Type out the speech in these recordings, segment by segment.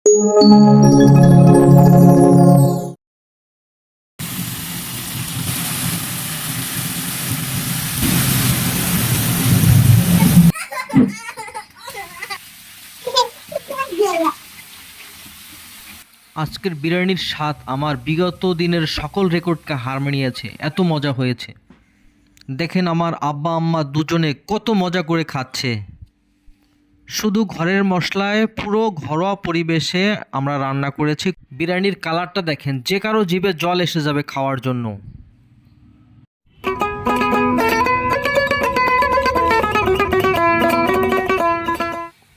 আজকের বিরিয়ানির স্বাদ আমার বিগত দিনের সকল রেকর্ডকে হার মানিয়েছে। এত মজা হয়েছে। দেখেন আমার আব্বা আম্মা দুজনে কত মজা করে খাচ্ছে। শুধু ঘরের মশলায় পুরো ঘরোয়া পরিবেশে আমরা রান্না করেছি। বিরিয়ানির কালারটা দেখেন, যে কারো জিভে জল এসে যাবে খাওয়ার জন্য।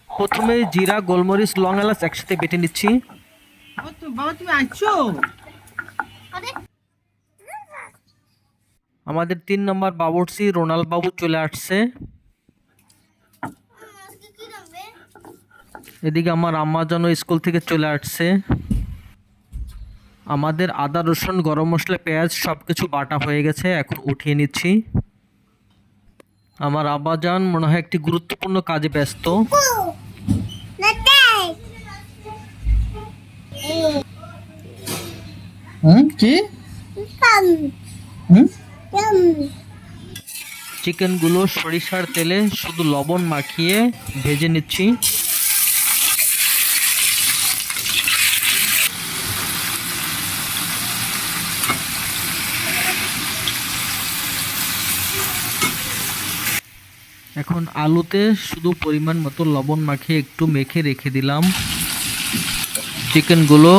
প্রথমে জিরা, গোলমরিচ, লং, এলাচ একসাথে বেটে নিচ্ছি। আমাদের 3 নম্বর বাবুর্চি রোনাল বাবু চলে আসছে। এদিকে আমার আম্মা জানো স্কুল থেকে চলে আসছে। আমাদের আদা, রসুন, গরম মশলা, পেঁয়াজ সবকিছু বাটা হয়ে গেছে। এখন উঠিয়ে নিচ্ছি। আমার আব্বাজান মনে হয় একটি গুরুত্বপূর্ণ কাজে ব্যস্ত। চিকেনগুলো সরিষার তেলে শুধু লবণ মাখিয়ে ভেজে নিচ্ছি। এখন আলুতে শুধু পরিমাণ মতো লবণ মাখিয়ে একটু মেখে রেখে দিলাম। চিকেনগুলো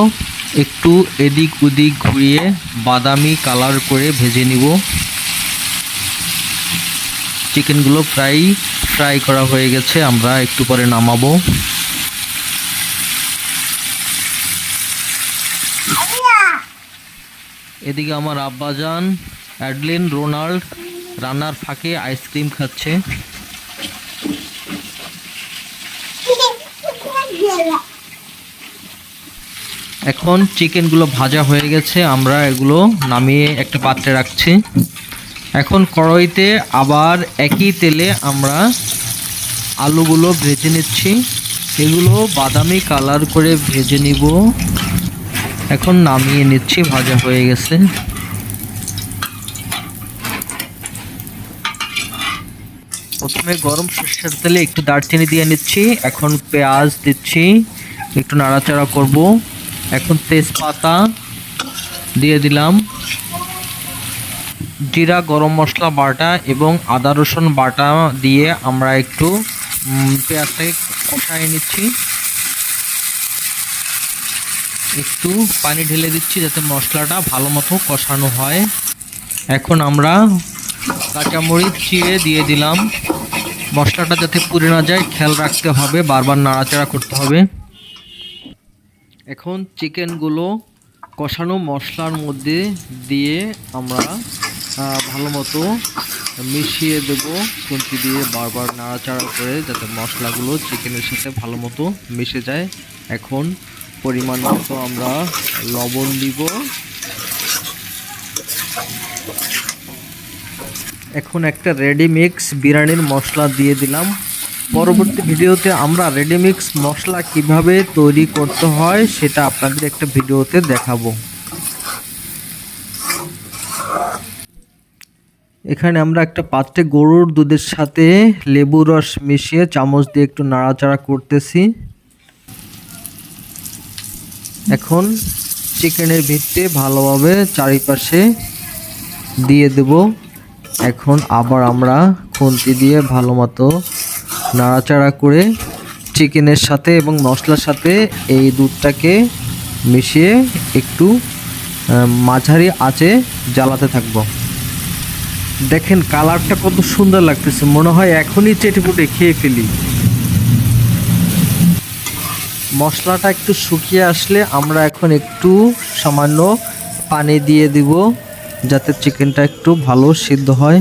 একটু এদিক ওদিক ঘুরিয়ে বাদামি কালার করে ভেজে নিব। চিকেনগুলো প্রায় ফ্রাই করা হয়ে গেছে, আমরা একটু পরে নামাবো। এদিকে আমার আব্বাজান অ্যাডলিন, রোনাল্ড রান্নার ফাঁকে আইসক্রিম খাচ্ছে। এখন চিকেনগুলো ভাজা হয়ে গেছে, আমরা এগুলো নামিয়ে একটা পাত্রে রাখছি। এখন কড়াইতে আবার একই তেলে আমরা আলুগুলো ভেজে নিচ্ছি। এগুলো বাদামি কালার করে ভেজে নিব। এখন নামিয়ে নিচ্ছি, ভাজা হয়ে গেছে। প্রথমে গরম সরষের তেলে একটু দারচিনি দিয়ে নিচ্ছি। এখন পেঁয়াজ দিচ্ছি, একটু নাড়াচাড়া করব। এখন তেজপাতা দিয়ে দিলাম। জিরা, গরম মশলা বাটা এবং আদা রসুন বাটা দিয়ে আমরা একটু পেঁয়াজটাকে কষায় নিচ্ছি। একটু পানি ঢেলে দিচ্ছি যাতে মশলাটা ভালো মতো কষানো হয়। এখন আমরা কাঁচামরিচ চিড়ে দিয়ে দিলাম। মশলাটা যাতে পুড়ে না যায় খেয়াল রাখতে হবে, বারবার নাড়াচাড়া করতে হবে। এখন চিকেনগুলো কষানো মশলার মধ্যে দিয়ে আমরা ভালো মতো মিশিয়ে দেবো খুন্তি দিয়ে, বারবার নাড়াচাড়া করে যাতে মশলাগুলো চিকেনের সাথে ভালো মতো মিশে যায়। এখন পরিমাণ মতো আমরা লবণ দিব। এখন একটা রেডিমিক্স বিরিয়ানির মশলা দিয়ে দিলাম। পরবর্তী ভিডিওতে আমরা রেডিমিক্স মশলা কিভাবে তৈরি করতে হয় সেটা আপনাদের একটা ভিডিওতে দেখাবো। এখানে আমরা একটা পাত্রে গরুর দুধের সাথে লেবু রস মিশিয়ে চামচ দিয়ে একটু নাড়াচাড়া করতেছি। এখন চিকেনের ভিতরে ভালোভাবে চারিপাশে দিয়ে দেব। এখন আবার আমরা খুন্তি দিয়ে ভালো মতো নাড়াচাড়া করে চিকেনের সাথে এবং মশলার সাথে এই দুধটাকে মিশিয়ে একটু মাঝারি আঁচে জ্বালাতে থাকবো। দেখেন কালারটা কত সুন্দর লাগতেছে, মনে হয় এখনই চেটেপুটে খেয়ে ফেলি। মশলাটা একটু শুকিয়ে আসলে আমরা এখন একটু সামান্য পানি দিয়ে দিব যাতে চিকেনটা একটু ভালো সিদ্ধ হয়।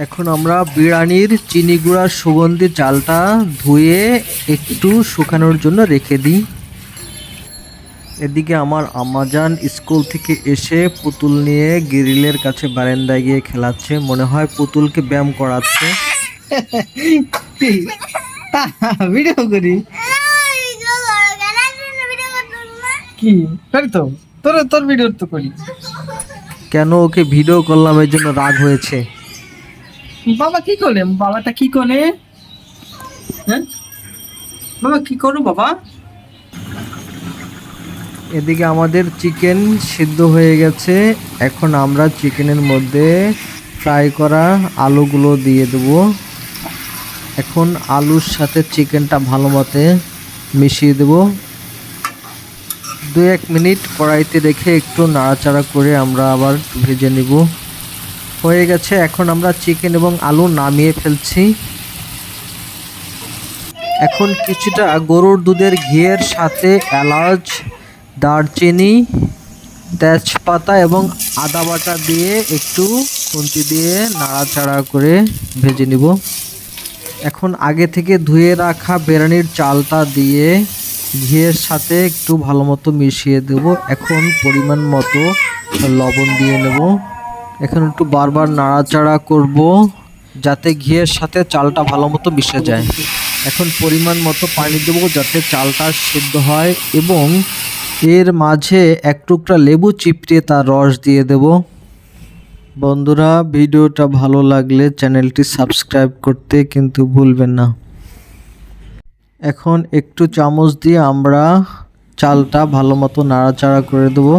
এখন আমরা বিরিয়ানির চিনি গুঁড়ার সুগন্ধি চালটা ধুয়ে একটু শুকানোর জন্য রেখে দিই। এদিকে আমার আম্মাজান স্কুল থেকে এসে পুতুল নিয়ে গ্রিলের কাছে বারান্দায় গিয়ে খেলাচ্ছে, মনে হয় পুতুলকে ব্যায়াম করাচ্ছে। ভিডিও করি কি করি তো তোর ভিডিও তো করি। কেন ওকে ভিডিও করলাম এর জন্য রাগ হয়েছে। বাবা কি করলে, বাবাটা কি করে, হ্যাঁ বাবা কি করো বাবা। এদিকে আমাদের চিকেন সিদ্ধ হয়ে গেছে, এখন আমরা চিকেনের মধ্যে ফ্রাই করা আলুগুলো দিয়ে দেব। এখন আলুর সাথে চিকেনটা ভালো মতে মিশিয়ে দেব। 2-1 মিনিট কড়াইতে রেখে একটু নাড়াচাড়া করে আমরা আবার ভেজে নিব। হয়ে গেছে, এখন আমরা চিকেন এবং আলু নামিয়ে ফেলছি। এখন কিছুটা গরুর দুধের ঘিয়ের সাথে এলাচ, দারচিনি, তেজপাতা এবং আদা বাটা দিয়ে একটু খুন্তি দিয়ে নাড়াচাড়া করে ভেজে নিব। এখন আগে থেকে ধুয়ে রাখা বিরিয়ানির চালটা দিয়ে ঘিয়ের সাথে একটু ভালো মতো মিশিয়ে দেব। এখন পরিমাণ মতো লবণ দিয়ে নেব। এখন একটু বারবার নাড়াচাড়া করব যাতে ঘিয়ের সাথে চালটা ভালো মতো মিশে যায়। এখন পরিমাণ মতো পানি দেবো যাতে চালটা সিদ্ধ হয় এবং এর মাঝে এক টুকরা লেবু চিপড়িয়ে তার রস দিয়ে দেব। বন্ধুরা, ভিডিওটা ভালো লাগলে চ্যানেলটি সাবস্ক্রাইব করতে কিন্তু ভুলবেন না। এখন একটু চামচ দিয়ে আমরা চালটা ভালো মতো নাড়াচাড়া করে দেব।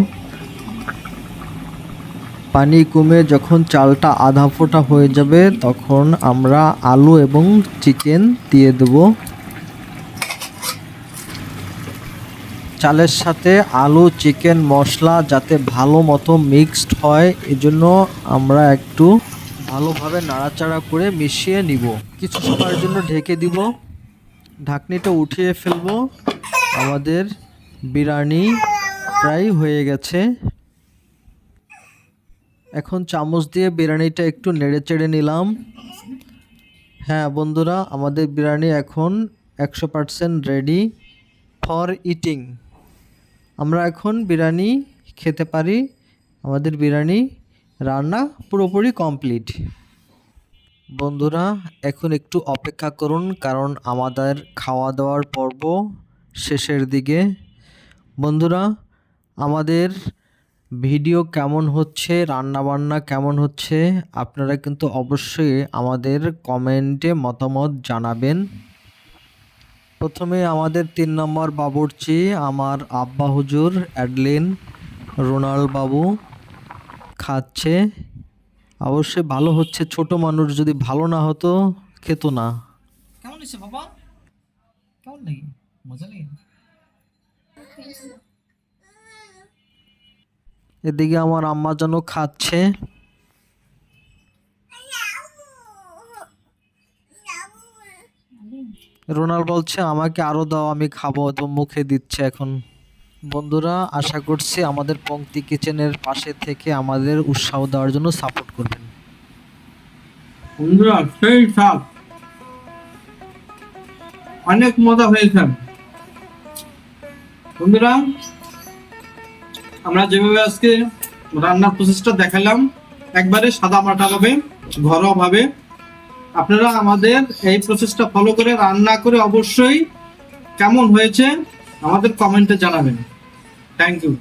পানি কমে যখন চালটা আধা ফোঁটা হয়ে যাবে তখন আমরা আলু এবং চিকেন দিয়ে দেব। চালের সাথে আলু, চিকেন, মশলা যাতে ভালো মতো মিক্সড হয় এজন্য আমরা একটু ভালোভাবে নাড়াচাড়া করে মিশিয়ে নিব। কিছু সময়ের জন্য ঢেকে দিব। ঢাকনিটা উঠিয়ে ফেলব। আমাদের বিরিয়ানি প্রায় হয়ে গেছে। এখন চামচ দিয়ে বিরিয়ানিটা একটু নেড়েচেড়ে নিলাম। হ্যাঁ বন্ধুরা, আমাদের বিরিয়ানি এখন 100% রেডি ফর ইটিং। আমরা এখন বিরিয়ানি খেতে পারি। আমাদের বিরিয়ানি রান্না পুরোপুরি কমপ্লিট। বন্ধুরা, এখন একটু অপেক্ষা করুন কারণ আমাদের খাওয়া দাওয়ার পর্ব শেষের দিকে। বন্ধুরা, আমাদের ভিডিও কেমন হচ্ছে, রান্নাবান্না কেমন হচ্ছে আপনারা কিন্তু অবশ্যই আমাদের কমেন্টে মতামত জানাবেন। প্রথমে আমাদের 3 নম্বর বাবুর্চি আমার আব্বা হুজুর অ্যাডলিন রোনাল বাবু খাচ্ছে। অবশ্যই ভালো হচ্ছে, ছোট মানুষ যদি ভালো না হতো খেতো না। কেমন হয়েছে বাবা, কেমন লাগে, মজা লাগে? এদিকে আমার আম্মা যেন খাচ্ছে। রোনাল বলছে আমাকে আরো দাও, আমি খাবো, তো মুখে দিচ্ছে এখন। বন্ধুরা, আশা করছি আমাদের পংক্তি কিচেনের পাশে থেকে আমাদের উৎসাহ দেওয়ার জন্য সাপোর্ট করবেন। বন্ধুরা, সেই স্বাদ, অনেক মজা হয়েছে। বন্ধুরা, আমরা যেভাবে আজকে রান্নার প্রসেসটা দেখালাম একবারে সাদা মাটা ভাবে, ঘরোয়া ভাবে, আপনারা আমাদের এই প্রসেসটা ফলো করে রান্না করে অবশ্যই কেমন হয়েছে আমাদের কমেন্টে জানাবেন। Thank you.